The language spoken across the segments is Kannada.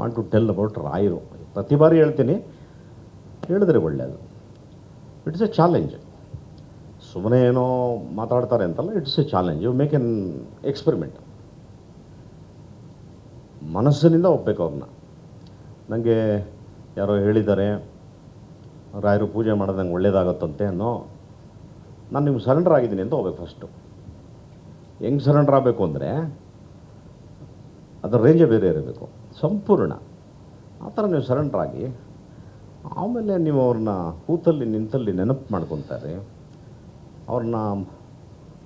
ವಾಂಟ್ ಟು ಟೆಲ್ ಅಬೌಟ್ ರಾಯರು. ಪ್ರತಿ ಬಾರಿ ಹೇಳ್ತೀನಿ, ಹೇಳಿದ್ರೆ ಒಳ್ಳೆಯದು. It's a challenge. ಸುಮ್ಮನೆ ಏನೋ ಮಾತಾಡ್ತಾರೆ ಅಂತಲ್ಲ, it's a challenge. You make an experiment. ಮನಸ್ಸಿನಿಂದ ಒಪ್ಪಬೇಕು ಅವ್ರನ್ನ. ನನಗೆ ಯಾರೋ ಹೇಳಿದ್ದಾರೆ ರಾಯರು ಪೂಜೆ ಮಾಡೋದು ನಂಗೆ ಒಳ್ಳೇದಾಗತ್ತಂತೆ ಅನ್ನೋ. ನಾನು ನಿಮ್ಗೆ ಸರೆಂಡರ್ ಆಗಿದ್ದೀನಿ ಅಂತ ಹೋಗ್ಬೇಕು ಫಸ್ಟು. ಹೆಂಗೆ ಸರೆಂಡರ್ ಆಗಬೇಕು ಅಂದರೆ ಅದರ ರೇಂಜೇ ಬೇರೆ ಇರಬೇಕು, ಸಂಪೂರ್ಣ. ಆ ಥರ ನೀವು ಸರೆಂಡರ್ ಆಗಿ ಆಮೇಲೆ ನೀವು ಅವ್ರನ್ನ ಕೂತಲ್ಲಿ ನಿಂತಲ್ಲಿ ನೆನಪು ಮಾಡ್ಕೊತಾರೆ. ಅವ್ರನ್ನ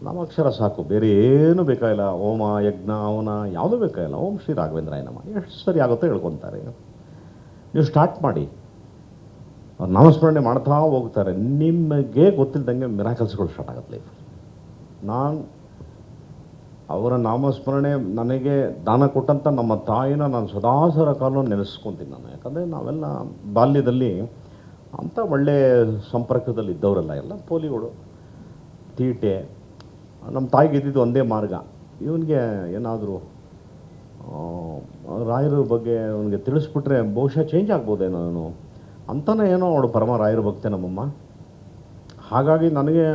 ನಾಮಾಕ್ಷರ ಸಾಕು, ಬೇರೆ ಏನೂ ಬೇಕಾಗಿಲ್ಲ. ಓಮ ಯಜ್ಞ ಅವನ ಯಾವುದೂ ಬೇಕಾಗಿಲ್ಲ. ಓಂ ಶ್ರೀ ರಾಘವೇಂದ್ರಾಯ ನಮಃ ಎಷ್ಟು ಸರಿ ಆಗುತ್ತೋ ಹೇಳ್ಕೊತಾರೆ. ನೀವು ಸ್ಟಾರ್ಟ್ ಮಾಡಿ, ಅವ್ರು ನಾಮಸ್ಮರಣೆ ಮಾಡ್ತಾ ಹೋಗ್ತಾರೆ. ನಿಮಗೆ ಗೊತ್ತಿಲ್ಲದಂಗೆ ಮಿರಾಕಲ್ಸ್ಗಳು ಸ್ಟಾರ್ಟ್ ಆಗುತ್ತೆ ಲೈಫ್. ನಾನು ಅವರ ನಾಮಸ್ಮರಣೆ ನನಗೆ ದಾನ ಕೊಟ್ಟಂಥ ನಮ್ಮ ತಾಯಿನ ನಾನು ಸದಾಸರ ಕಾಲವನ್ನು ನೆನೆಸ್ಕೊತೀನಿ ನಾನು. ಯಾಕಂದರೆ ನಾವೆಲ್ಲ ಬಾಲ್ಯದಲ್ಲಿ ಅಂಥ ಒಳ್ಳೆಯ ಸಂಪರ್ಕದಲ್ಲಿ ಇದ್ದವರೆಲ್ಲ, ಎಲ್ಲ ಪೋಲಿಗಳು, ತೀಟೆ. ನಮ್ಮ ತಾಯಿಗೆ ಇದ್ದಿದ್ದು ಒಂದೇ ಮಾರ್ಗ, ಇವನಿಗೆ ಏನಾದರೂ ರಾಯರ ಬಗ್ಗೆ ಅವನಿಗೆ ತಿಳಿಸ್ಬಿಟ್ರೆ ಬಹುಶಃ ಚೇಂಜ್ ಆಗ್ಬೋದೇನೋ ಅವನು ಅಂತಲೇ ಏನೋ ಅವಳು ಪರಮ ರಾಯರ ಭಕ್ತೆ ನಮ್ಮಮ್ಮ. ಹಾಗಾಗಿ ನನಗೆ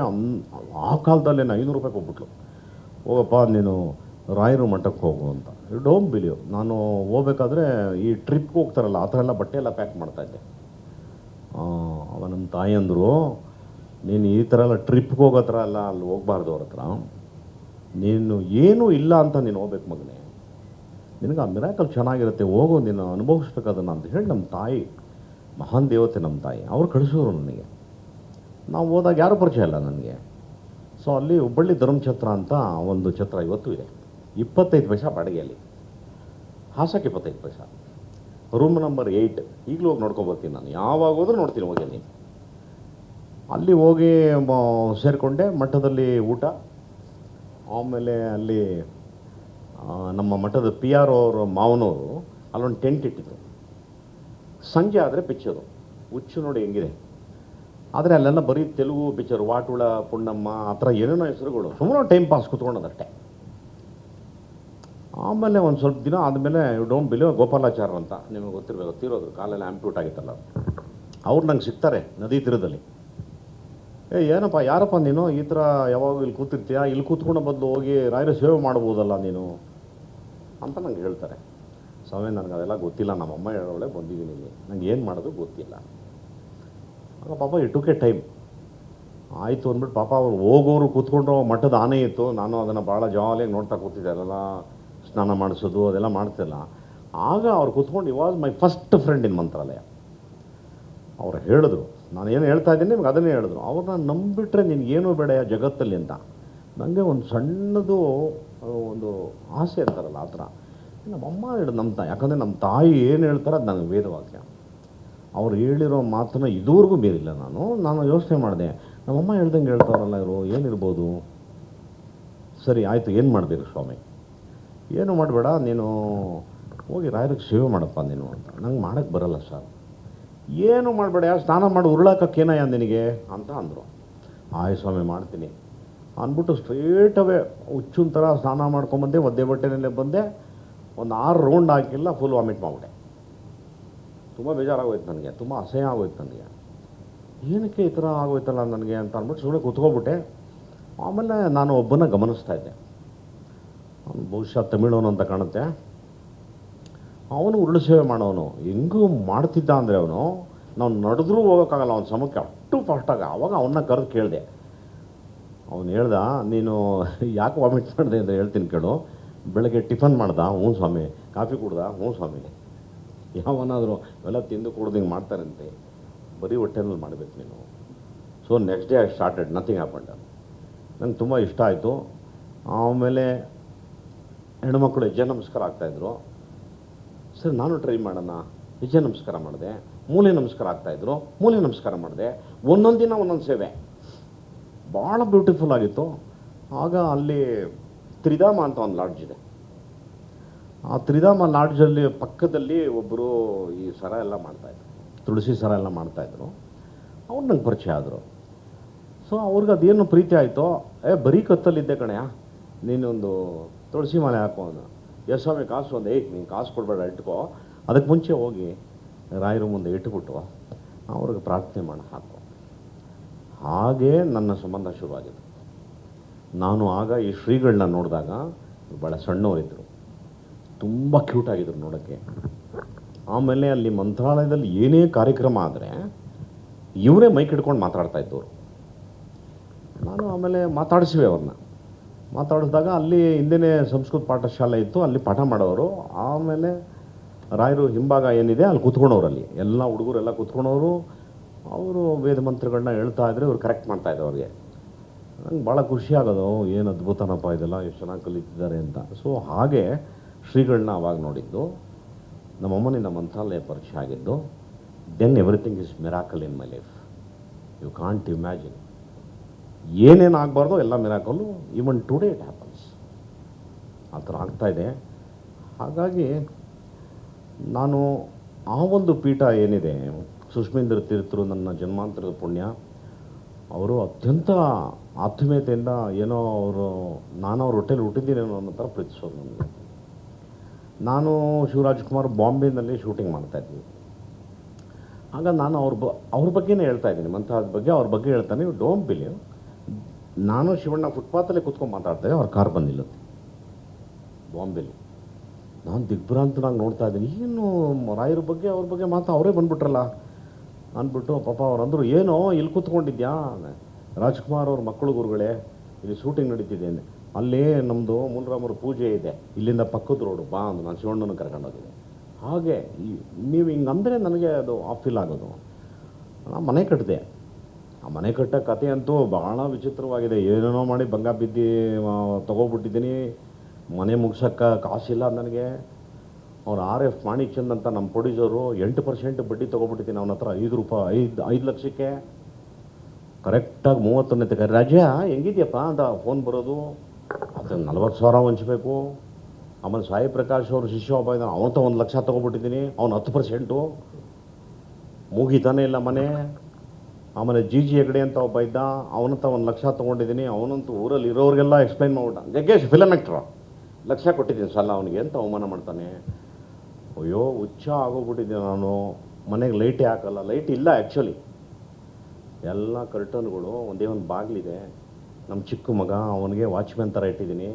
ಆ ಕಾಲದಲ್ಲೇ 500 ರೂಪಾಯಿ ಕೊಟ್ಬಿಟ್ಲು. ಹೋಗಪ್ಪ ನೀನು ರಾಯರು ಮಠಕ್ಕೆ ಹೋಗು ಅಂತ. ಯು ಡೋಂಟ್ ಬಿಲೀವ್, ನಾನು ಹೋಗ್ಬೇಕಾದ್ರೆ ಈ ಟ್ರಿಪ್ಗೆ ಹೋಗ್ತಾರಲ್ಲ ಆ ಥರ ಎಲ್ಲ ಬಟ್ಟೆ ಎಲ್ಲ ಪ್ಯಾಕ್ ಮಾಡ್ತಾಯಿದ್ದೆ. ಅವ ನಮ್ಮ ತಾಯಿ ಅಂದರು, ನೀನು ಈ ಥರ ಎಲ್ಲ ಟ್ರಿಪ್ಗೆ ಹೋಗೋ ಥರ ಎಲ್ಲ ಅಲ್ಲಿ ಹೋಗ್ಬಾರ್ದು ಅವ್ರ ಹತ್ರ. ನೀನು ಏನೂ ಇಲ್ಲ ಅಂತ ನೀನು ಹೋಗ್ಬೇಕು ಮಗನೇ, ನಿನಗೆ ಆ ಮಿರಾಕಲ್ ಚೆನ್ನಾಗಿರುತ್ತೆ, ಹೋಗೋ ನೀನು ಅನುಭವಿಸ್ಬೇಕದನ್ನು ಅಂತ ಹೇಳಿ ನಮ್ಮ ತಾಯಿ, ಮಹಾನ್ ದೇವತೆ ನಮ್ಮ ತಾಯಿ, ಅವ್ರು ಕಳಿಸೋರು ನನಗೆ. ನಾವು ಹೋದಾಗ ಯಾರೂ ಪರಿಚಯ ಇಲ್ಲ ನನಗೆ. ಸೊ ಅಲ್ಲಿ ಹುಬ್ಬಳ್ಳಿ ಧರ್ಮಛತ್ರ ಅಂತ ಒಂದು ಛತ್ರ ಇವತ್ತು ಇದೆ. 25 ಪೈಸಾ ಬಾಡಿಗೆಯಲ್ಲಿ, ಹಾಸಕ್ಕೆ 25 ಪೈಸಾ, ರೂಮ್ ನಂಬರ್ 8. ಈಗಲೂ ಹೋಗಿ ನೋಡ್ಕೊಬರ್ತೀನಿ ನಾನು, ಯಾವಾಗ ಹೋದ್ರೂ ನೋಡ್ತೀನಿ ಹೋಗಿ. ನೀನು ಅಲ್ಲಿ ಹೋಗಿ ಸೇರಿಕೊಂಡೆ. ಮಠದಲ್ಲಿ ಊಟ, ಆಮೇಲೆ ಅಲ್ಲಿ ನಮ್ಮ ಮಠದ PR ಅವರು ಮಾವನವರು ಅಲ್ಲೊಂದು ಟೆಂಟ್ ಇಟ್ಟಿದ್ರು. ಸಂಜೆ ಆದರೆ ಪಿಕ್ಚರು, ಹುಚ್ಚು ನೋಡಿ ಹೆಂಗಿದೆ. ಆದರೆ ಅಲ್ಲೆಲ್ಲ ಬರೀ ತೆಲುಗು ಪಿಕ್ಚರು, ವಾಟುಳ, ಪುಣ್ಣಮ್ಮ, ಆ ಥರ ಏನೇನೋ ಹೆಸರುಗಳು, ಸುಮ್ಮನೆ ಟೈಮ್ ಪಾಸ್ ಕೂತ್ಕೊಳ್ಳೋದಷ್ಟೇ. ಆಮೇಲೆ ಒಂದು ಸ್ವಲ್ಪ ದಿನ ಆದಮೇಲೆ ಯು ಡೋಂಟ್ ಬಿಲೀವ್, ಗೋಪಾಲಾಚಾರ್ಯ ಅಂತ ನಿಮಗೆ ಗೊತ್ತಿರಬೇಕು, ಗೊತ್ತಿರೋದು, ಕಾಲೆಲ್ಲ ಆ್ಯಂಪ್ಯೂಟ್ ಆಗಿತ್ತಲ್ಲ, ಅವ್ರು ನಂಗೆ ಸಿಗ್ತಾರೆ ನದಿ ತೀರದಲ್ಲಿ. ಏನಪ್ಪ ಯಾರಪ್ಪ ನೀನು ಈ ಥರ ಯಾವಾಗ ಇಲ್ಲಿ ಕೂತಿರ್ತೀಯ, ಇಲ್ಲಿ ಕೂತ್ಕೊಂಡ ಬದಲು ಹೋಗಿ ರಾಯರ ಸೇವೆ ಮಾಡ್ಬೋದಲ್ಲ ನೀನು ಅಂತ ನಂಗೆ ಹೇಳ್ತಾರೆ. ಸ್ವಾಮಿ ನನಗೆ ಅದೆಲ್ಲ ಗೊತ್ತಿಲ್ಲ, ನಮ್ಮಮ್ಮ ಹೇಳೋಳೆ ಬಂದಿದ್ದೀನಿ ಇಲ್ಲಿ, ನಂಗೆ ಏನು ಮಾಡೋದು ಗೊತ್ತಿಲ್ಲ. ಆಗ ಪಾಪ ಇಟ್ಟುಕೆ ಟೈಮ್ ಆಯಿತು ಅಂದ್ಬಿಟ್ಟು ಪಾಪ ಅವ್ರು ಹೋಗೋರು ಕೂತ್ಕೊಂಡ್ರು. ಮಠದ ಆನೆ ಇತ್ತು, ನಾನು ಅದನ್ನು ಭಾಳ ಜಾಲಿಯಾಗಿ ನೋಡ್ತಾ ಕೂತಿದ್ದೆ. ಅದೆಲ್ಲ ಸ್ನಾನ ಮಾಡಿಸೋದು ಅದೆಲ್ಲ ಮಾಡ್ತಿಲ್ಲ. ಆಗ ಅವ್ರು ಕೂತ್ಕೊಂಡು I was my first friend in Mantralaya. ಅವ್ರು ಹೇಳಿದ್ರು, ನಾನು ಏನು ಹೇಳ್ತಾ ಇದ್ದೀನಿ ನಿಮ್ಗೆ ಅದನ್ನೇ ಹೇಳಿದ್ರು. ಅವ್ರನ್ನ ನಂಬಿಟ್ರೆ ನಿನಗೇನೂ ಬೇಡ ಜಗತ್ತಲ್ಲಿ ಅಂತ. ನನಗೆ ಒಂದು ಸಣ್ಣದು ಒಂದು ಆಸೆ ಇರ್ತಾರಲ್ಲ ಆ ಥರ. ನಮ್ಮಮ್ಮ ಹೇಳಿದ್ರು, ನಮ್ಮ ತಾಯಿ, ಯಾಕಂದರೆ ನಮ್ಮ ತಾಯಿ ಏನು ಹೇಳ್ತಾರೆ ಅದು ನನಗೆ ವೇದವಾಕ್ಯ. ಅವ್ರು ಹೇಳಿರೋ ಮಾತನ್ನು ಇದುವರೆಗೂ ಮೀರಿಲ್ಲ ನಾನು ಯೋಚನೆ ಮಾಡಿದೆ, ನಮ್ಮಮ್ಮ ಹೇಳ್ದಂಗೆ ಹೇಳ್ತಾರಲ್ಲ ಇವರು, ಏನಿರ್ಬೋದು. ಸರಿ ಆಯಿತು, ಏನು ಮಾಡಬೇಕು ಸ್ವಾಮಿ, ಏನು ಮಾಡಬೇಡ, ನೀನು ಹೋಗಿ ರಾಯರಿಗೆ ಸೇವೆ ಮಾಡಪ್ಪ ನೀನು ಅಂತ. ನಂಗೆ ಮಾಡೋಕ್ಕೆ ಬರಲ್ಲ ಸರ್. ಏನು ಮಾಡಬೇಡ, ಸ್ನಾನ ಮಾಡಿ ಉರುಳಾಕಕ್ಕೇನಯ್ಯ ನಿನಗೆ ಅಂತ ಅಂದರು. ಆಯ್ ಸ್ವಾಮಿ ಮಾಡ್ತೀನಿ ಅಂದ್ಬಿಟ್ಟು ಸ್ಟ್ರೇಟ್ ಅವೇ ಹುಚ್ಚಿನ ಥರ ಸ್ನಾನ ಮಾಡ್ಕೊಂಬಂದೆ. ಒದ್ದೆ ಬಟ್ಟೆನಲ್ಲೇ ಬಂದೆ. ಒಂದು 6 ರೌಂಡ್ ಹಾಕಿಲ್ಲ, ಫುಲ್ ವಾಮಿಟ್ ಮಾಡಿಬಿಟ್ಟೆ. ತುಂಬ ಬೇಜಾರಾಗೋಯ್ತು ನನಗೆ, ತುಂಬ ಅಸಹ್ಯ ಆಗೋಯ್ತು ನನಗೆ. ಏನಕ್ಕೆ ಈ ಥರ ಆಗೋಯ್ತಲ್ಲ ನನಗೆ ಅಂತ ಅಂದ್ಬಿಟ್ಟು ಸುಮ್ಮನೆ ಕೂತ್ಕೊಬಿಟ್ಟೆ. ಆಮೇಲೆ ನಾನು ಒಬ್ಬನ ಗಮನಿಸ್ತಾ ಇದ್ದೆ. ಅವನು ಬಹುಶಃ ತಮಿಳವನು ಅಂತ ಕಾಣುತ್ತೆ. ಅವನು ಉರುಳು ಸೇವೆ ಮಾಡೋನು. ಹೆಂಗೂ ಮಾಡ್ತಿದ್ದ ಅಂದರೆ ಅವನು, ನಾವು ನಡೆದ್ರೂ ಹೋಗೋಕ್ಕಾಗಲ್ಲ ಅವನ ಸಮಕ್ಕೆ, ಅಷ್ಟು ಫಾಸ್ಟಾಗ. ಆವಾಗ ಅವನ್ನ ಕರೆದು ಕೇಳಿದೆ. ಅವನು ಹೇಳ್ದ, ನೀನು ಯಾಕೆ ವಾಮಿಟ್ ಮಾಡಿದೆ ಅಂತ ಹೇಳ್ತೀನಿ ಕೇಳು. ಬೆಳಗ್ಗೆ ಟಿಫನ್ ಮಾಡ್ದ? ಹ್ಞೂ ಸ್ವಾಮಿ. ಕಾಫಿ ಕುಡ್ದ? ಹ್ಞೂ ಸ್ವಾಮಿ. ಯಾವನಾದರೂ ಇವೆಲ್ಲ ತಿಂದು ಕುಡ್ದು ಹಿಂಗೆ ಮಾಡ್ತಾರಂತೆ, ಬರೀ ಹೊಟ್ಟೆನಲ್ಲಿ ಮಾಡಬೇಕು ನೀನು. So next day I started, nothing happened. ನಂಗೆ ತುಂಬ ಇಷ್ಟ ಆಯಿತು. ಆಮೇಲೆ ಹೆಣ್ಮಕ್ಳು ಹೆಜ್ಜೆ ನಮಸ್ಕಾರ ಆಗ್ತಾಯಿದ್ರು. ಸರಿ ನಾನು ಟ್ರೈ ಮಾಡೋಣ. ಹೆಜ್ಜೆ ನಮಸ್ಕಾರ ಮಾಡಿದೆ. ಮೂಲೆ ನಮಸ್ಕಾರ ಆಗ್ತಾಯಿದ್ರು, ಮೂಲೆ ನಮಸ್ಕಾರ ಮಾಡಿದೆ. ಒಂದೊಂದು ದಿನ ಒಂದೊಂದು ಸೇವೆ, ಭಾಳ ಬ್ಯೂಟಿಫುಲ್ ಆಗಿತ್ತು. ಆಗ ಅಲ್ಲಿ ತ್ರಿಧಾಮ ಅಂತ ಒಂದು ಲಾಡ್ಜ್ ಇದೆ. ಆ ತ್ರಿಧಾಮ ಲಾಡ್ಜಲ್ಲಿ ಪಕ್ಕದಲ್ಲಿ ಒಬ್ಬರು ಈ ಸರ ಎಲ್ಲ ಮಾಡ್ತಾಯಿದ್ರು, ತುಳಸಿ ಸರ ಎಲ್ಲ ಮಾಡ್ತಾಯಿದ್ರು. ಅವ್ರು ನಂಗೆ ಪರಿಚಯ ಆದರು. ಸೊ ಅವ್ರಿಗೆ ಅದೇನು ಪ್ರೀತಿ ಆಯಿತು. ಬರೀ ಕತ್ತಲ್ಲಿದ್ದೆ ಕಣೆಯ, ನೀನೊಂದು ತುಳಸಿ ಮಾಲೆ ಹಾಕೋ ಅಂದ. ಸ್ವಾಮಿ ಕಾಸು ಒಂದು, ನೀನು ಕಾಸು ಕೊಡಬೇಡ, ಇಟ್ಕೋ, ಅದಕ್ಕೆ ಮುಂಚೆ ಹೋಗಿ ರಾಯರ ಮುಂದೆ ಇಟ್ಟುಬಿಟ್ಟು ಅವ್ರಿಗೆ ಪ್ರಾರ್ಥನೆ ಮಾಡಿ ಹಾಕು. ಹಾಗೇ ನನ್ನ ಸಂಬಂಧ ಶುರುವಾಗಿದ್ದು. ನಾನು ಆಗ ಈ ಶ್ರೀಗಳನ್ನ ನೋಡಿದಾಗ ಭಾಳ ಸಣ್ಣವರಿದ್ದರು, ತುಂಬ ಕ್ಯೂಟಾಗಿದ್ದರು ನೋಡೋಕ್ಕೆ. ಆಮೇಲೆ ಅಲ್ಲಿ ಮಂತ್ರಾಲಯದಲ್ಲಿ ಏನೇ ಕಾರ್ಯಕ್ರಮ ಆದರೆ ಇವರೇ ಮೈಕ್ ಹಿಡ್ಕೊಂಡು ಮಾತಾಡ್ತಾ ಇದ್ದವರು. ನಾನು ಆಮೇಲೆ ಮಾತಾಡಿಸಿವೆ ಅವ್ರನ್ನ. ಮಾತಾಡಿಸಿದಾಗ ಅಲ್ಲಿ ಹಿಂದೆಯೇ ಸಂಸ್ಕೃತ ಪಾಠಶಾಲೆ ಇತ್ತು, ಅಲ್ಲಿ ಪಾಠ ಮಾಡೋರು. ಆಮೇಲೆ ರಾಯರು ಹಿಂಭಾಗ ಏನಿದೆ ಅಲ್ಲಿ ಕೂತ್ಕೊಂಡವ್ರು, ಅಲ್ಲಿ ಎಲ್ಲ ಹುಡುಗರೆಲ್ಲ ಕೂತ್ಕೊಂಡವರು. ಅವರು ವೇದ ಮಂತ್ರಗಳನ್ನ ಹೇಳ್ತಾ ಇದ್ರೆ ಇವ್ರು ಕರೆಕ್ಟ್ ಮಾಡ್ತಾಯಿದ್ರು ಅವ್ರಿಗೆ. ನಂಗೆ ಭಾಳ ಖುಷಿ ಆಗೋದು, ಏನು ಅದ್ಭುತನಪ್ಪ ಇದೆಲ್ಲ, ಎಷ್ಟು ಚೆನ್ನಾಗಿ ಕಲಿತಿದ್ದಾರೆ ಅಂತ. ಸೊ ಹಾಗೆ ಶ್ರೀಗಳನ್ನ ಅವಾಗ ನೋಡಿದ್ದು, ನಮ್ಮಮ್ಮನಿಂದ ಮಂತ್ರಾಲಯ ಪರಿಚಯ ಆಗಿದ್ದು. Then everything is miracle in my life. You can't imagine. ಏನೇನು ಆಗಬಾರ್ದು ಎಲ್ಲ miracle. Even today it happens. ಆ ಥರ ಆಗ್ತಾಯಿದೆ. ಹಾಗಾಗಿ ನಾನು ಆ ಒಂದು ಪೀಠ ಏನಿದೆ, ಸುಷ್ಮೇಂದ್ರ ತೀರ್ಥರು ನನ್ನ ಜನ್ಮಾಂತರದ ಪುಣ್ಯ. ಅವರು ಅತ್ಯಂತ ಆತ್ಮೀಯತೆಯಿಂದ ಏನೋ ನಾನು ಅವ್ರ ಹೊಟ್ಟೆಲಿ ಹುಟ್ಟಿದ್ದೀನೇನೋ ಅನ್ನೋ ಥರ ಪ್ರೀತಿಸೋರು ನನಗೆ. ನಾನು ಶಿವರಾಜ್ಕುಮಾರ್ ಬಾಂಬೆನಲ್ಲಿ ಶೂಟಿಂಗ್ ಮಾಡ್ತಾಯಿದ್ವಿ. ಆಗ ನಾನು ಅವ್ರ ಬಗ್ಗೆನೇ ಹೇಳ್ತಾ ಇದ್ದೀನಿ, ಮಂತ್ರಾಲಯದ ಬಗ್ಗೆ ಅವ್ರ ಬಗ್ಗೆ ಹೇಳ್ತಾನೆ. ನೀವು ಡೋಂಟ್ ಬಿಲೀವ್, ನಾನು ಶಿವಣ್ಣ ಫುಟ್ಪಾತಲ್ಲೇ ಕೂತ್ಕೊಂಡು ಮಾತಾಡ್ತೇವೆ, ಅವ್ರ ಕಾರ್ ಬಂದಿಲ್ಲತ್ತೆ ಬಾಂಬೆಲಿ. ನಾನು ದಿಗ್ಭ್ರಾಂತನಾಗಿ ನೋಡ್ತಾ ಇದ್ದೀನಿ, ಏನು ರಾಯರ ಬಗ್ಗೆ ಅವ್ರ ಬಗ್ಗೆ ಅವರೇ ಬಂದ್ಬಿಟ್ರಲ್ಲ ಅಂದ್ಬಿಟ್ಟು. ಪಾಪ ಅವ್ರು ಅಂದರು, ಏನೋ ಇಲ್ಲಿ ಕೂತ್ಕೊಂಡಿದ್ಯಾ, ರಾಜ್ಕುಮಾರ್ ಅವ್ರ ಮಕ್ಕಳು ಗುರುಗಳೇ, ಇಲ್ಲಿ ಶೂಟಿಂಗ್ ನಡೀತಿದೆ ಅಂದೆ. ಅಲ್ಲಿ ನಮ್ಮದು ಮೂಲರಾಮರ ಪೂಜೆ ಇದೆ, ಇಲ್ಲಿಂದ ಪಕ್ಕದ ರೋಡು ಬಾ ಅಂದು ನಾನು ಶಿವಣ್ಣನ ಕರ್ಕೊಂಡೋಗಿದ್ದೆ. ಹಾಗೆ ನೀವು ಹಿಂಗಂದರೆ ನನಗೆ ಅದು ಫೀಲ್ ಆಗೋದು. ನಾನು ಮನೆ ಕಟ್ಟಿದೆ. ಆ ಮನೆ ಕಟ್ಟೋ ಕತೆ ಅಂತೂ ಭಾಳ ವಿಚಿತ್ರವಾಗಿದೆ. ಏನೇನೋ ಮಾಡಿ ಬಂಗ ಬಿದ್ದು ತೊಗೊಬಿಟ್ಟಿದ್ದೀನಿ. ಮನೆ ಮುಗ್ಸೋಕ್ಕೆ ಕಾಸಿಲ್ಲ ನನಗೆ. ಅವ್ರು RF ಮಾಣಿಕ್ಚಂದ್ ಅಂತ ನಮ್ಮ ಪ್ರೊಡ್ಯೂಸರು 8% ಬಡ್ಡಿ ತೊಗೊಬಿಟ್ಟಿದ್ದೀನಿ ಅವನ ಹತ್ರ. ₹5 ಲಕ್ಷಕ್ಕೆ ಕರೆಕ್ಟಾಗಿ 31ನೇ ತಗ ರಾಜ್ಯ ಹೆಂಗಿದ್ಯಪ್ಪ ಅಂತ ಫೋನ್ ಬರೋದು. ಅದು 40,000 ಹಂಚಬೇಕು. ಆಮೇಲೆ ಸಾಯಿ ಪ್ರಕಾಶ್ ಅವರು ಶಿಷ್ಯ ಒಬ್ಬ ಇದ್ದಾನೆ, ಅವನಂತ 1 ಲಕ್ಷ ತೊಗೊಬಿಟ್ಟಿದ್ದೀನಿ. ಅವ್ನು 10%. ಮುಗಿತಾನೆ ಇಲ್ಲ ಮನೆ. ಆಮೇಲೆ ಜಿ ಹೆಗಡೆ ಅಂತ ಒಬ್ಬ ಇದ್ದ, ಅವನಂತ 1 ಲಕ್ಷ ತೊಗೊಂಡಿದ್ದೀನಿ. ಅವನಂತೂ ಊರಲ್ಲಿ ಇರೋರಿಗೆಲ್ಲ ಎಕ್ಸ್ಪ್ಲೈನ್ ಮಾಡ್ಬಿಟ್ಟ, ಜಗ್ಗೇಶ್ ಫಿಲಮ್ ಆ್ಯಕ್ಟ್ರು, ಲಕ್ಷ ಕೊಟ್ಟಿದ್ದೀನಿ ಸಾಲ ಅವನಿಗೆ ಅಂತ ಅವಮಾನ ಮಾಡ್ತಾನೆ. ಅಯ್ಯೋ ಹುಚ್ಚ ಆಗೋಗ್ಬಿಟ್ಟಿದ್ದೆ ನಾನು. ಮನೆಗೆ ಲೈಟೇ ಹಾಕಲ್ಲ, ಲೈಟ್ ಇಲ್ಲ ಆ್ಯಕ್ಚುಲಿ. ಎಲ್ಲ ಕರ್ಟನ್ಗಳು, ಒಂದೇ ಒಂದು ಬಾಗಿಲಿದೆ. ನಮ್ಮ ಚಿಕ್ಕ ಮಗ, ಅವನಿಗೆ ವಾಚ್ಮ್ಯಾನ್ ಥರ ಇಟ್ಟಿದ್ದೀನಿ.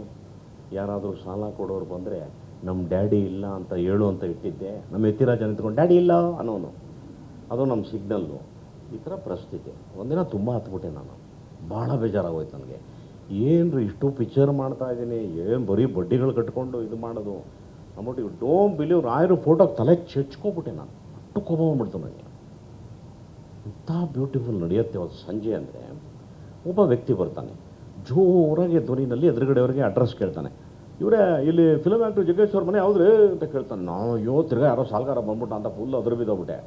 ಯಾರಾದರೂ ಸಾಲ ಕೊಡೋರು ಬಂದರೆ ನಮ್ಮ ಡ್ಯಾಡಿ ಇಲ್ಲ ಅಂತ ಹೇಳು ಅಂತ ಇಟ್ಟಿದ್ದೆ. ನಮ್ಮ ಯತಿರಾಜ ನಿಂತ್ಕೊಂಡು ಡ್ಯಾಡಿ ಇಲ್ಲ ಅನ್ನೋನು, ಅದು ನಮ್ಮ ಸಿಗ್ನಲ್ಲು. ಈ ಥರ ಪರಿಸ್ಥಿತಿ. ಒಂದಿನ ತುಂಬ ಹತ್ಬಿಟ್ಟೆ ನಾನು. ಭಾಳ ಬೇಜಾರಾಗೋಯ್ತು ನನಗೆ. ಏನು ಇಷ್ಟು ಪಿಕ್ಚರ್ ಮಾಡ್ತಾಯಿದ್ದೀನಿ, ಏನು ಬರೀ ಬಡ್ಡಿಗಳು ಕಟ್ಕೊಂಡು ಇದು ಮಾಡೋದು ಅಂದ್ಬಿಟ್ಟು. ಇವು ಡೋಂಟ್ ಬಿಲೀವ್, ರಾಯರು ಫೋಟೋಗೆ ತಲೆ ಚೆಚ್ಕೊಬಿಟ್ಟೆ ನಾನು. ಅಷ್ಟು ಕೋಪ ಬಂದ್ಬಿಡ್ತು ನನಗೆ. ಇಂಥ ಬ್ಯೂಟಿಫುಲ್ ನಡೆಯುತ್ತೆ ಅವತ್ತು ಸಂಜೆ ಅಂದರೆ. ಒಬ್ಬ ವ್ಯಕ್ತಿ ಬರ್ತಾನೆ, ಜೋರಾಗಿ ಧ್ವನಿನಲ್ಲಿ ಎದುರುಗಡೆಯವ್ರಿಗೆ ಅಡ್ರೆಸ್ ಕೇಳ್ತಾನೆ. ಇವರೇ ಇಲ್ಲಿ ಫಿಲಮ್ ಆ್ಯಕ್ಟ್ರು ಜಗ್ಗೇಶ್ ಅವ್ರ ಮನೆ ಯಾವುದ್ರಿ ಅಂತ ಕೇಳ್ತಾನೆ. ನಾವು ತಿರ್ಗಾ ಯಾರೋ ಸಾಲ್ಗಾರ ಬಂದ್ಬಿಟ್ಟ ಅಂತ ಫುಲ್ ಅದ್ರ ಬಿದ್ದೋಗ್ಬಿಟ್ಟೆ.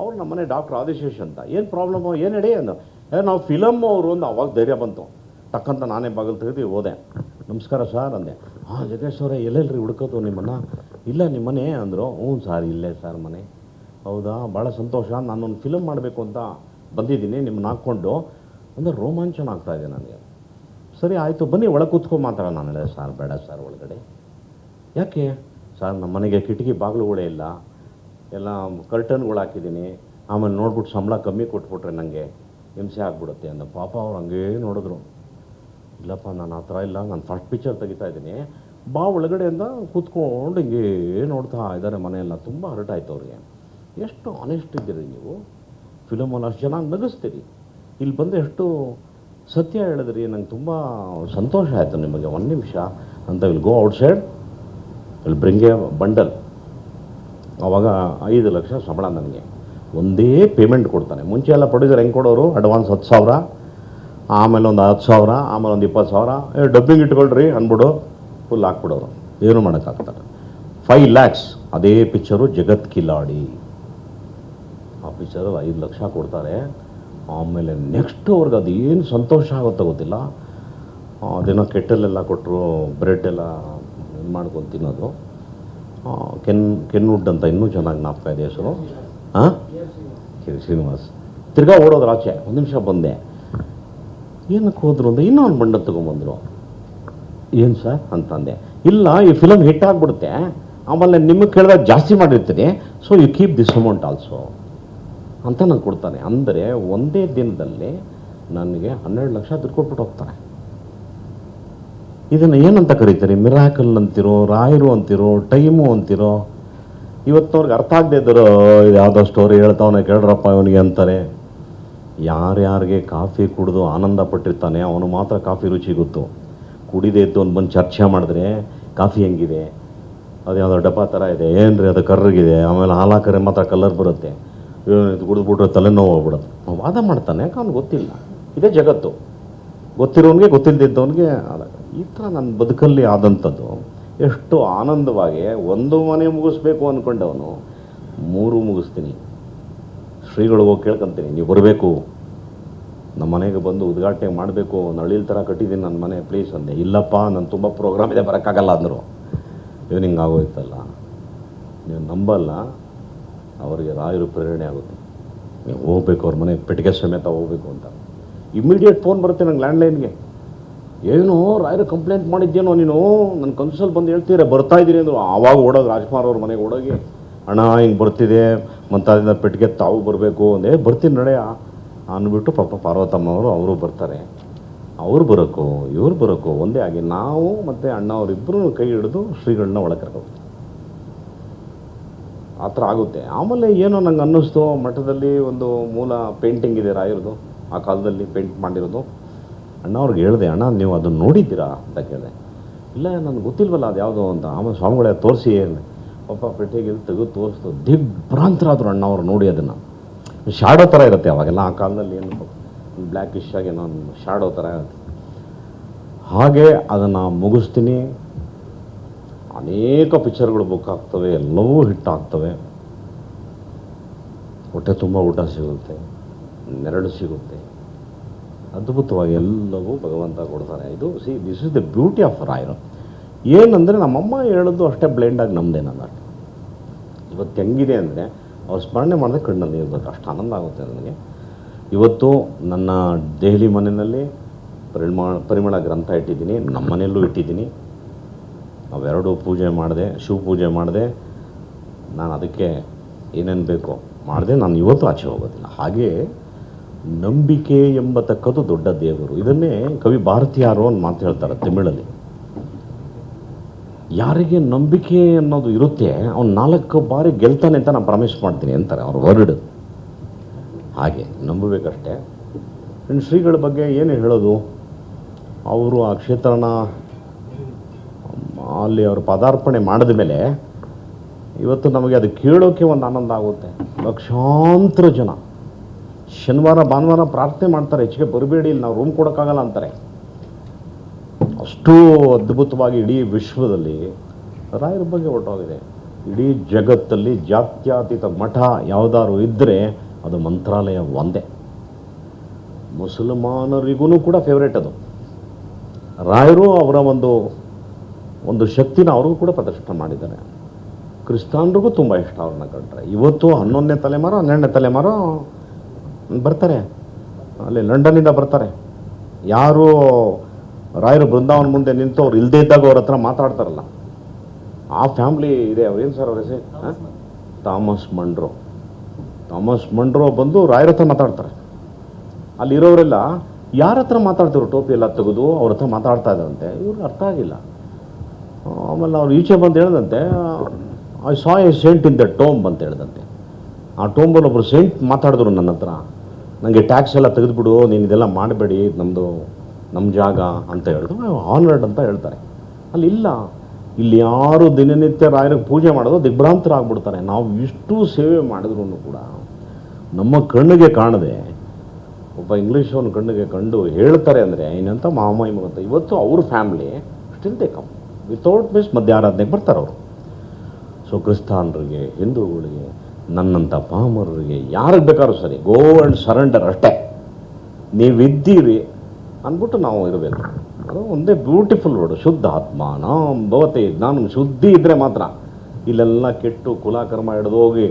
ಅವ್ರು ನಮ್ಮ ಮನೆ ಡಾಕ್ಟ್ರ್ ಆದಿಶೇಷ್ ಅಂತ. ಏನು ಪ್ರಾಬ್ಲಮ್ಮು, ಏನು ನಡೆ ಅಂದ. ನಾವು ಫಿಲಮ್ ಅವರು ಒಂದು ಅವಾಗ ಧೈರ್ಯ ಬಂತು. ಟಕ್ಕಂತ ನಾನೇ ಬಾಗಿಲು ತೆಗೆದು ಹೋದೆ. ನಮಸ್ಕಾರ ಸರ್ ಅಂದೆ. ಜಗ್ಗೇಶ್ ಅವರೇ ಎಲ್ಲೆಲ್ರಿ ಹುಡ್ಕೋದು ನಿಮ್ಮನ್ನು? ಇಲ್ಲ ನಿಮ್ಮ ಮನೆ ಅಂದರು. ಹ್ಞೂ ಸರ್ ಇಲ್ಲೇ ಸರ್ ಮನೆ. ಹೌದಾ, ಭಾಳ ಸಂತೋಷ. ನಾನೊಂದು ಫಿಲಮ್ ಮಾಡಬೇಕು ಅಂತ ಬಂದಿದ್ದೀನಿ ನಿಮ್ಮನ್ನ ಹಾಕ್ಕೊಂಡು ಅಂದರೆ. ರೋಮಾಂಚನ ಆಗ್ತಾಯಿದೆ ನನಗೆ. ಸರಿ ಆಯಿತು ಬನ್ನಿ ಒಳಗೆ ಕೂತ್ಕೊಂಡು ಮಾತಾಡೋಣ. ನಾನು ಹೇಳಿದೆ, ಸರ್ ಬೇಡ ಸರ್ ಒಳಗಡೆ. ಯಾಕೆ ಸರ್? ನಮ್ಮ ಮನೆಗೆ ಕಿಟಕಿ ಬಾಗಿಲುಗಳೇ ಇಲ್ಲ, ಎಲ್ಲ ಕರ್ಟನ್ಗಳು ಹಾಕಿದ್ದೀನಿ. ಆಮೇಲೆ ನೋಡ್ಬಿಟ್ಟು ಸಂಬಳ ಕಮ್ಮಿ ಕೊಟ್ಬಿಟ್ರೆ ನನಗೆ ಹಿಂಸೆ ಆಗ್ಬಿಡುತ್ತೆ ಅಂದ. ಪಾಪ ಅವ್ರು ಹಂಗೇ ನೋಡಿದ್ರು. ಇಲ್ಲಪ್ಪ ನಾನು ಆ ಥರ ಇಲ್ಲ, ನಾನು ಫಸ್ಟ್ ಪಿಕ್ಚರ್ ತೆಗಿತಾ ಇದ್ದೀನಿ, ಬಾ ಒಳಗಡೆಯಿಂದ ಕೂತ್ಕೊಂಡು ಹಿಂಗೆ ನೋಡ್ತಾ ಇದ್ದಾರೆ ಮನೆಯೆಲ್ಲ. ತುಂಬ ಹರ್ಟ್ ಆಯಿತು ಅವ್ರಿಗೆ. ಎಷ್ಟು ಆನೆಸ್ಟ್ ಇದ್ದೀರಿ ನೀವು, ಫಿಲಮಲ್ಲಿ ಅಷ್ಟು ಚೆನ್ನಾಗಿ ನಗಿಸ್ತೀರಿ, ಇಲ್ಲಿ ಬಂದು ಎಷ್ಟು ಸತ್ಯ ಹೇಳಿದ್ರಿ. ನಂಗೆ ತುಂಬ ಸಂತೋಷ ಆಯಿತು ನಿಮಗೆ. 1 ನಿಮಿಷ ಅಂತ will go outside, will bring A bundle. ಆವಾಗ 5 ಲಕ್ಷ ಸಂಬಳ ನನಗೆ. ಒಂದೇ ಪೇಮೆಂಟ್ ಕೊಡ್ತಾನೆ. ಮುಂಚೆ ಎಲ್ಲ ಪ್ರೊಡ್ಯೂಸರ್ ಹೆಂಗೆ ಕೊಡೋರು, ಅಡ್ವಾನ್ಸ್ 10,000, ಆಮೇಲೆ ಒಂದು 10,000, ಆಮೇಲೆ ಒಂದು 20,000, ಡಬ್ಬಿಂಗ್ ಇಟ್ಕೊಳ್ರಿ ಅಂದ್ಬಿಡು ಫುಲ್ ಹಾಕ್ಬಿಡೋರು. ಏನು ಮಾಡೋಕ್ಕಾಗ್ತಾರೆ. 5 lakhs ಅದೇ ಪಿಕ್ಚರು ಜಗತ್ ಕಿಲಾಡಿ. ಆ ಪಿಕ್ಚರು 5 ಲಕ್ಷ ಕೊಡ್ತಾರೆ. ಆಮೇಲೆ ನೆಕ್ಸ್ಟ್ ಅವ್ರಿಗೆ ಅದೇನು ಸಂತೋಷ ಆಗುತ್ತೋ ಗೊತ್ತಿಲ್ಲ. ಅದೇನೋ ಕೆಟ್ಟಲೆಲ್ಲ ಕೊಟ್ಟರು, ಬ್ರೆಡ್ ಎಲ್ಲ ಇದು ಮಾಡ್ಕೊಂಡು ತಿನ್ನೋದು. ಕೆನ್ವುಡ್ ಅಂತ ಇನ್ನೂ ಚೆನ್ನಾಗಿ ಜ್ಞಾಪಕ ಇದೆ ಹೆಸರು. ಹಾಂ, ಶ್ರೀನಿವಾಸ್. ತಿರ್ಗಾ ಓಡೋದ್ರ ಆಚೆ. 1 ನಿಮಿಷ ಬಂದೆ. ಏನಕ್ಕೆ ಹೋದ್ರು ಅಂದರೆ ಇನ್ನೂ ಒಂದು ಬಂಡ ತೊಗೊಂಬಂದರು. ಏನು ಸರ್ ಅಂತಂದೆ. ಇಲ್ಲ ಈ ಫಿಲಮ್ ಹಿಟ್ ಆಗಿಬಿಡುತ್ತೆ, ಆಮೇಲೆ ನಿಮಗೆ ಕೇಳಿದಾಗ ಜಾಸ್ತಿ ಮಾಡಿರ್ತೀನಿ, so you keep this amount also ಅಂತ ನಾನು ಕೊಡ್ತಾನೆ. ಅಂದರೆ ಒಂದೇ ದಿನದಲ್ಲಿ ನನಗೆ 12 ಲಕ್ಷ ದುಡ್ಡು ಕೊಟ್ಬಿಟ್ಟು ಹೋಗ್ತಾನೆ. ಇದನ್ನು ಏನಂತ ಕರೀತೀರಿ? ಮಿರಾಕಲ್ ಅಂತಿರೋ, ರಾಯರು ಅಂತಿರೋ, ಟೈಮು ಅಂತಿರೋ? ಇವತ್ತವ್ರಿಗೆ ಅರ್ಥ ಆಗದೆ ಇದ್ದರು ಇದು ಯಾವುದೋ ಸ್ಟೋರಿ ಹೇಳ್ತಾವನೆ ಕೇಳ್ರಪ್ಪ ಇವನಿಗೆ ಅಂತಾರೆ. ಯಾರ್ಯಾರಿಗೆ ಕಾಫಿ ಕುಡಿದು ಆನಂದ ಪಟ್ಟಿರ್ತಾನೆ ಅವನು ಮಾತ್ರ ಕಾಫಿ ರುಚಿ ಗೊತ್ತು. ಕುಡಿದೇ ಇದ್ದು ಅವ್ನು ಬಂದು ಚರ್ಚೆ ಮಾಡಿದ್ರೆ ಕಾಫಿ ಹೆಂಗಿದೆ, ಅದು ಯಾವುದೋ ಡಬ್ಬ ಥರ ಇದೆ, ಏನ್ರಿ ಅದು ಕರ್ರಗಿದೆ, ಆಮೇಲೆ ಹಾಲಾಕರೆ ಮಾತ್ರ ಕಲರ್ ಬರುತ್ತೆ, ಇದು ಕುಡಿದ್ಬಿಟ್ರೆ ತಲೆನೋವು ಹೋಗ್ಬಿಡುತ್ತೆ, ವಾದ ಮಾಡ್ತಾನೆ. ಯಾಕೆ ಅವ್ನಿಗೆ ಗೊತ್ತಿಲ್ಲ. ಇದೇ ಜಗತ್ತು. ಗೊತ್ತಿರೋನಿಗೆ ಗೊತ್ತಿಲ್ಲದಿದ್ದವನಿಗೆ ಈ ಥರ ನನ್ನ ಬದುಕಲ್ಲಿ ಆದಂಥದ್ದು. ಎಷ್ಟು ಆನಂದವಾಗಿ ಒಂದು ಮನೆ ಮುಗಿಸ್ಬೇಕು ಅಂದ್ಕೊಂಡವನು 3 ಮುಗಿಸ್ತೀನಿ. ಶ್ರೀಗಳಿಗೆ ಹೋಗಿ ಕೇಳ್ಕೊಂತೀನಿ, ನೀವು ಬರಬೇಕು ನಮ್ಮ ಮನೆಗೆ ಬಂದು ಉದ್ಘಾಟನೆ ಮಾಡಬೇಕು, ನಳಿಲ್ ಥರ ಕಟ್ಟಿದ್ದೀನಿ ನನ್ನ ಮನೆ ಪ್ಲೀಸ್ ಅಂದೆ. ಇಲ್ಲಪ್ಪ ನಾನು ತುಂಬ ಪ್ರೋಗ್ರಾಮ್ ಇದೆ ಬರೋಕ್ಕಾಗಲ್ಲ ಅಂದರು. ಹಿಂಗೆ ಆಗೋಯ್ತಲ್ಲ, ನೀವು ನಂಬಲ್ಲ, ಅವರಿಗೆ ರಾಯರು ಪ್ರೇರಣೆ ಆಗುತ್ತೆ. ನೀವು ಹೋಗ್ಬೇಕು ಅವ್ರ ಮನೆ ಪೆಟ್ಟಿಗೆ ಸಮೇತ ಹೋಗ್ಬೇಕು ಅಂತ. ಇಮ್ಮಿಡಿಯೇಟ್ ಫೋನ್ ಬರುತ್ತೆ ನಂಗೆ ಲ್ಯಾಂಡ್ಲೈನ್ಗೆ. ಏನೋ ರಾಯರು ಕಂಪ್ಲೇಂಟ್ ಮಾಡಿದ್ದೇನೋ ನೀನು, ನನ್ನ ಕನ್ಸಲ್ಲಿ ಬಂದು ಹೇಳ್ತೀರ ಬರ್ತಾ ಇದ್ದೀರಿ ಅಂದರು. ಆವಾಗ ಓಡೋದು ರಾಜ್ಕುಮಾರ್ ಅವ್ರ ಮನೆಗೆ ಓಡೋಗಿ, ಅಣ್ಣ ಹಿಂಗೆ ಬರ್ತಿದೆ ಮತ್ತು ಅದರಿಂದ ಪೆಟ್ಟಿಗೆ ತಾವು ಬರಬೇಕು ಅಂದೆ. ಬರ್ತೀನಿ ನಡೆಯ ಅಂದ್ಬಿಟ್ಟು ಪಾಪ ಪಾರ್ವತಮ್ಮವರು ಅವರು ಬರ್ತಾರೆ. ಅವ್ರು ಬರೋಕ್ಕೋ ಇವ್ರು ಬರೋಕ್ಕೋ ಒಂದೇ ಆಗಿ ನಾವು ಮತ್ತು ಅಣ್ಣ ಅವರಿಬ್ಬರು ಕೈ ಹಿಡಿದು ಶ್ರೀಗಳನ್ನ ಒಳಗೆ ಕರ್ಕೊಂಡು ಆ ಥರ ಆಗುತ್ತೆ. ಆಮೇಲೆ ಏನೋ ನಂಗೆ ಅನ್ನಿಸ್ತು, ಮಠದಲ್ಲಿ ಒಂದು ಮೂಲ ಪೇಂಟಿಂಗ್ ಇದೆ ರಾಯರದು, ಆ ಕಾಲದಲ್ಲಿ ಪೇಂಟ್ ಮಾಡಿರೋದು. ಅಣ್ಣ ಅವ್ರಿಗೆ ಹೇಳಿದೆ, ಅಣ್ಣ ನೀವು ಅದನ್ನು ನೋಡಿದ್ದೀರಾ ಅಂತ ಕೇಳಿದೆ. ಇಲ್ಲ ನನಗೆ ಗೊತ್ತಿಲ್ವಲ್ಲ ಅದು ಯಾವುದೋ ಅಂತ. ಆಮೇಲೆ ಸ್ವಾಮಿಗಳೇ ತೋರಿಸಿ ಪಾಪ ಪೆಟ್ಟಿಗೆ ತೆಗೆದು ತೋರಿಸ್ತು. ದಿಗ್ಭ್ರಾಂತರಾದರು ಅಣ್ಣ ಅವ್ರು ನೋಡಿ. ಅದನ್ನು ಶಾಡೋ ಥರ ಇರುತ್ತೆ ಅವಾಗೆಲ್ಲ, ಆ ಕಾಲದಲ್ಲಿ ಏನು ಬ್ಲ್ಯಾಕಿಶ್ ಆಗಿ ನಾನು ಶಾಡೋ ಥರ ಇರುತ್ತೆ. ಹಾಗೆ ಅದನ್ನು ಮುಗಿಸ್ತೀನಿ. ಅನೇಕ ಪಿಕ್ಚರ್ಗಳು ಬುಕ್ ಆಗ್ತವೆ, ಎಲ್ಲವೂ ಹಿಟ್ ಆಗ್ತವೆ. ಹೊಟ್ಟೆ ತುಂಬ ಊಟ ಸಿಗುತ್ತೆ, ನೆರಳು ಸಿಗುತ್ತೆ, ಅದ್ಭುತವಾಗಿ ಎಲ್ಲವೂ ಭಗವಂತ ಕೊಡ್ತಾನೆ. ಇದು this is the beauty of ರಾಯರು. ಏನಂದರೆ ನಮ್ಮಮ್ಮ ಹೇಳೋದು ಅಷ್ಟೇ ಬ್ಲೈಂಡಾಗಿ ನಮ್ಮದೇ. ನನ್ನ ಇವತ್ತು ಹೆಂಗಿದೆ ಅಂದರೆ ಅವ್ರು ಸ್ಮರಣೆ ಮಾಡಿದ್ರೆ ಕಣ್ಣಲ್ಲಿ ಇರಬೇಕು, ಅಷ್ಟು ಆನಂದ ಆಗುತ್ತೆ ನನಗೆ. ಇವತ್ತು ನನ್ನ ದೆಹಲಿ ಮನೆಯಲ್ಲಿ ಪರಿಮಳ ಗ್ರಂಥ ಇಟ್ಟಿದ್ದೀನಿ, ನಮ್ಮ ಮನೆಯಲ್ಲೂ ಇಟ್ಟಿದ್ದೀನಿ. ಅವೆರಡು ಪೂಜೆ ಮಾಡಿದೆ, ಶಿವ ಪೂಜೆ ಮಾಡಿದೆ. ನಾನು ಅದಕ್ಕೆ ಏನೇನು ಬೇಕೋ ಮಾಡಿದೆ. ನಾನು ಇವತ್ತು ಆಚೆ ಹೋಗೋದಿಲ್ಲ. ಹಾಗೆ ನಂಬಿಕೆ ಎಂಬತಕ್ಕದ್ದು ದೊಡ್ಡ ದೇವರು. ಇದನ್ನೇ ಕವಿ ಭಾರತೀಯರು ಅಂತ ಮಾತು ಹೇಳ್ತಾರೆ ತಮಿಳಲ್ಲಿ. ಯಾರಿಗೆ ನಂಬಿಕೆ ಅನ್ನೋದು ಇರುತ್ತೆ ಅವ್ನು 4 ಬಾರಿ ಗೆಲ್ತಾನೆ ಅಂತ ನಾನು ಪ್ರಾಮಿಸ್ ಮಾಡ್ತೀನಿ ಅಂತಾರೆ ಅವ್ರ ವರ್ಡ್. ಹಾಗೆ ನಂಬಬೇಕಷ್ಟೇ. ಇನ್ನು ಶ್ರೀಗಳ ಬಗ್ಗೆ ಏನು ಹೇಳೋದು, ಅವರು ಆ ಕ್ಷೇತ್ರನ ಅಲ್ಲಿ ಅವರು ಪದಾರ್ಪಣೆ ಮಾಡಿದ ಮೇಲೆ ಇವತ್ತು ನಮಗೆ ಅದು ಕೇಳೋಕ್ಕೆ ಒಂದು ಆನಂದ ಆಗುತ್ತೆ. ಲಕ್ಷಾಂತರ ಜನ ಶನಿವಾರ ಭಾನುವಾರ ಪ್ರಾರ್ಥನೆ ಮಾಡ್ತಾರೆ, ಹೆಚ್ಚಿಗೆ ಬರಬೇಡಿ ಇಲ್ಲಿ ನಾವು ರೂಮ್ ಕೊಡೋಕ್ಕಾಗಲ್ಲ ಅಂತಾರೆ. ಅಷ್ಟು ಅದ್ಭುತವಾಗಿ ಇಡೀ ವಿಶ್ವದಲ್ಲಿ ರಾಯರ ಬಗ್ಗೆ ಹೊರಟೋಗಿದೆ. ಇಡೀ ಜಗತ್ತಲ್ಲಿ ಜಾತ್ಯತೀತ ಮಠ ಯಾವುದಾದ್ರು ಇದ್ದರೆ ಅದು ಮಂತ್ರಾಲಯ ಒಂದೇ. ಮುಸಲ್ಮಾನರಿಗೂ ಕೂಡ ಫೇವ್ರೇಟ್ ಅದು. ರಾಯರು ಅವರ ಒಂದು ಶಕ್ತಿನ ಅವ್ರಿಗೂ ಕೂಡ ಪ್ರದರ್ಶನ ಮಾಡಿದ್ದಾರೆ. ಕ್ರಿಸ್ತಾನ್ರಿಗೂ ತುಂಬ ಇಷ್ಟ ಅವ್ರನ್ನ ಕಂಡ್ರೆ. ಇವತ್ತು 11ನೇ ತಲೆಮಾರು 12ನೇ ತಲೆಮಾರು ಬರ್ತಾರೆ, ಅಲ್ಲಿ ಲಂಡನ್ನಿಂದ ಬರ್ತಾರೆ. ಯಾರು ರಾಯರು ಬೃಂದಾವನ ಮುಂದೆ ನಿಂತು ಅವ್ರು ಇಲ್ಲದೇ ಇದ್ದಾಗ ಅವ್ರ ಹತ್ರ ಮಾತಾಡ್ತಾರಲ್ಲ, ಆ ಫ್ಯಾಮ್ಲಿ ಇದೆ. ಅವ್ರೇನು ಸರ್ ಅವ್ರ ಹೆಸರು? ಥಾಮಸ್ ಮಂಡ್ರೋ ಬಂದು ರಾಯರ ಹತ್ರ ಮಾತಾಡ್ತಾರೆ. ಅಲ್ಲಿರೋರೆಲ್ಲ ಯಾರ ಹತ್ರ ಮಾತಾಡ್ತಿದ್ರು, ಟೋಪಿ ಎಲ್ಲ ತೆಗೆದು ಅವ್ರ ಹತ್ರ ಮಾತಾಡ್ತಾ ಇದ್ದಾರಂತೆ. ಇವ್ರಿಗೆ ಅರ್ಥ ಆಗಿಲ್ಲ. ಆಮೇಲೆ ಅವ್ರು ಈಚೆ ಬಂದು ಹೇಳ್ದಂತೆ, I saw a saint in the tomb ಅಂತ ಹೇಳ್ದಂತೆ. ಆ ಟೋಂಬಲ್ಲಿ ಒಬ್ಬರು ಸೆಂಟ್ ಮಾತಾಡಿದ್ರು ನನ್ನ ಹತ್ರ, ನನಗೆ ಟ್ಯಾಕ್ಸ್ ಎಲ್ಲ ತೆಗೆದುಬಿಡು, ನೀನು ಇದೆಲ್ಲ ಮಾಡಬೇಡಿ, ನಮ್ಮ ಜಾಗ ಅಂತ ಹೇಳಿದ್ರು. ಆನರ್ಡ್ ಅಂತ ಹೇಳ್ತಾರೆ. ಇಲ್ಲ, ಇಲ್ಲಿ ಯಾರು ದಿನನಿತ್ಯ ರಾಯರಿಗೆ ಪೂಜೆ ಮಾಡೋದು ದಿಗ್ಭ್ರಾಂತರಾಗ್ಬಿಡ್ತಾರೆ. ನಾವು ಇಷ್ಟು ಸೇವೆ ಮಾಡಿದ್ರು ಕೂಡ ನಮ್ಮ ಕಣ್ಣಿಗೆ ಕಾಣದೆ ಒಬ್ಬ ಇಂಗ್ಲೀಷವನ ಕಣ್ಣಿಗೆ ಕಂಡು ಹೇಳ್ತಾರೆ ಅಂದರೆ ಏನಂತ ಮಹಾಮಹಿಮ ಅಂತ. ಇವತ್ತು ಅವ್ರ family still they come without miss ಮಧ್ಯಾರಾಧನೆಗೆ ಬರ್ತಾರೆ ಅವರು. ಸೊ ಕ್ರಿಸ್ತಾನರಿಗೆ, ಹಿಂದೂಗಳಿಗೆ, ನನ್ನಂಥ ಪಾಮರರಿಗೆ, ಯಾರಿಗೆ ಬೇಕಾದ್ರೂ ಸರಿ, ಗೋ ಆ್ಯಂಡ್ ಸರೆಂಡರ್ ಅಷ್ಟೇ. ನೀವಿದ್ದೀರಿ ಅಂದ್ಬಿಟ್ಟು ನಾವು ಇರಬೇಕು. ಅದು ಒಂದೇ ಬ್ಯೂಟಿಫುಲ್ ವರ್ಡ್, ಶುದ್ಧ ಆತ್ಮ ನಾಂ ಭವತೆ. ನಾನು ಶುದ್ಧಿ ಇದ್ದರೆ ಮಾತ್ರ. ಇಲ್ಲೆಲ್ಲ ಕೆಟ್ಟು ಕುಲಕರ್ಮ ಹಿಡಿದೋಗಿ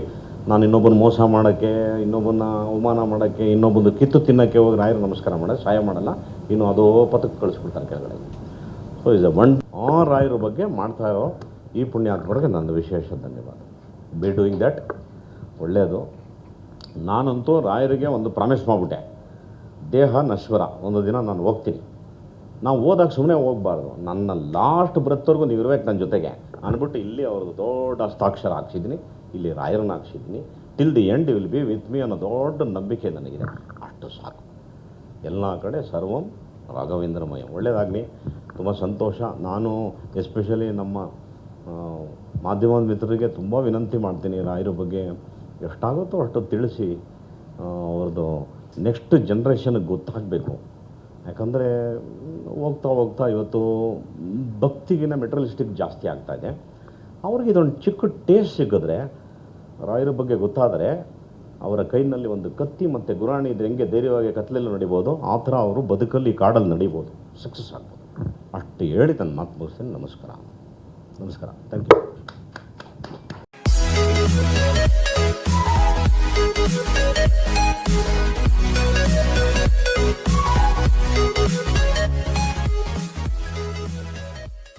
ನಾನು ಇನ್ನೊಬ್ಬನ ಮೋಸ ಮಾಡೋಕ್ಕೆ, ಇನ್ನೊಬ್ಬನ ಅವಮಾನ ಮಾಡೋಕ್ಕೆ, ಇನ್ನೊಬ್ಬಂದು ಕಿತ್ತು ತಿನ್ನೋಕ್ಕೆ ಹೋಗಿ ರಾಯರು ನಮಸ್ಕಾರ ಮಾಡೋದು ಸಹಾಯ ಮಾಡಲ್ಲ. ಇನ್ನು ಅದೋ ಪಥಕ್ಕೆ ಕಳಿಸ್ಬಿಡ್ತಾರೆ ಕೆಳಗಡೆ. So is a one. ಆ ರಾಯರ ಬಗ್ಗೆ ಮಾಡ್ತಾ ಇರೋ ಈ ಪುಣ್ಯಾತ್ಮರಿಗೆ ನನ್ನ ವಿಶೇಷ ಧನ್ಯವಾದ. ಬಿ ಡೂಯಿಂಗ್ ದ್ಯಾಟ್ ಒಳ್ಳೆಯದು. ನಾನಂತೂ ರಾಯರಿಗೆ ಒಂದು ಪ್ರಾಮಿಸ್ ಮಾಡಿಬಿಟ್ಟೆ, ದೇಹ ನಶ್ವರ, ಒಂದು ದಿನ ನಾನು ಹೋಗ್ತೀನಿ. ನಾವು ಹೋದಾಗ ಸುಮ್ಮನೆ ಹೋಗಬಾರ್ದು, ನನ್ನ ಲಾಸ್ಟ್ ಬ್ರೆತ್ವರೆಗೂ ನೀವು ಇರಬೇಕು ನನ್ನ ಜೊತೆಗೆ ಅಂದ್ಬಿಟ್ಟು ಇಲ್ಲಿ ಅವ್ರದ್ದು ದೊಡ್ಡ ಹಸ್ತಾಕ್ಷರ ಹಾಕ್ಸಿದ್ದೀನಿ, ಇಲ್ಲಿ ರಾಯರನ್ನ ಹಾಕ್ಸಿದ್ದೀನಿ. Till the end will be with me ಅನ್ನೋ ದೊಡ್ಡ ನಂಬಿಕೆ ನನಗಿದೆ. ಅಷ್ಟು ಸಾಕು. ಎಲ್ಲ ಕಡೆ ಸರ್ವಂ ರಾಘವೇಂದ್ರಮಯ. ಒಳ್ಳೆಯದಾಗಲಿ, ತುಂಬ ಸಂತೋಷ. ನಾನು ಎಸ್ಪೆಷಲಿ ನಮ್ಮ ಮಾಧ್ಯಮದ ಮಿತ್ರರಿಗೆ ತುಂಬ ವಿನಂತಿ ಮಾಡ್ತೀನಿ, ರಾಯರ ಬಗ್ಗೆ ಎಷ್ಟಾಗುತ್ತೋ ಅಷ್ಟು ತಿಳಿಸಿ ಅವ್ರದ್ದು ನೆಕ್ಸ್ಟ್ ಜನ್ರೇಷನ್ಗೆ ಗೊತ್ತಾಗಬೇಕು. ಯಾಕಂದರೆ ಹೋಗ್ತಾ ಹೋಗ್ತಾ ಇವತ್ತು ಭಕ್ತಿಗಿನ ಮೆಟೀರಿಯಲಿಸ್ಟಿಕ್ ಜಾಸ್ತಿ ಆಗ್ತಾಯಿದೆ. ಅವ್ರಿಗೆ ಇದೊಂದು ಚಿಕ್ಕ ಟೇಸ್ಟ್ ಸಿಕ್ಕಿದ್ರೆ, ರಾಯರ ಬಗ್ಗೆ ಗೊತ್ತಾದರೆ, ಅವರ ಕೈನಲ್ಲಿ ಒಂದು ಕತ್ತಿ ಮತ್ತು ಗುರಾಣಿ ಇದ್ರೆ ಹೆಂಗೆ ಧೈರ್ಯವಾಗಿ ಕತ್ಲೆಲ್ಲ ನಡಿಬೋದು, ಆ ಥರ ಅವರು ಬದುಕಲ್ಲಿ ಕಾಡಲ್ಲಿ ನಡಿಬೋದು, ಸಕ್ಸಸ್ ಆಗ್ಬೋದು. ಅಷ್ಟು ಹೇಳಿ ನನ್ನ ಮಾತು ಮುಗಿಸ್ತೀನಿ. ನಮಸ್ಕಾರ. Thank you.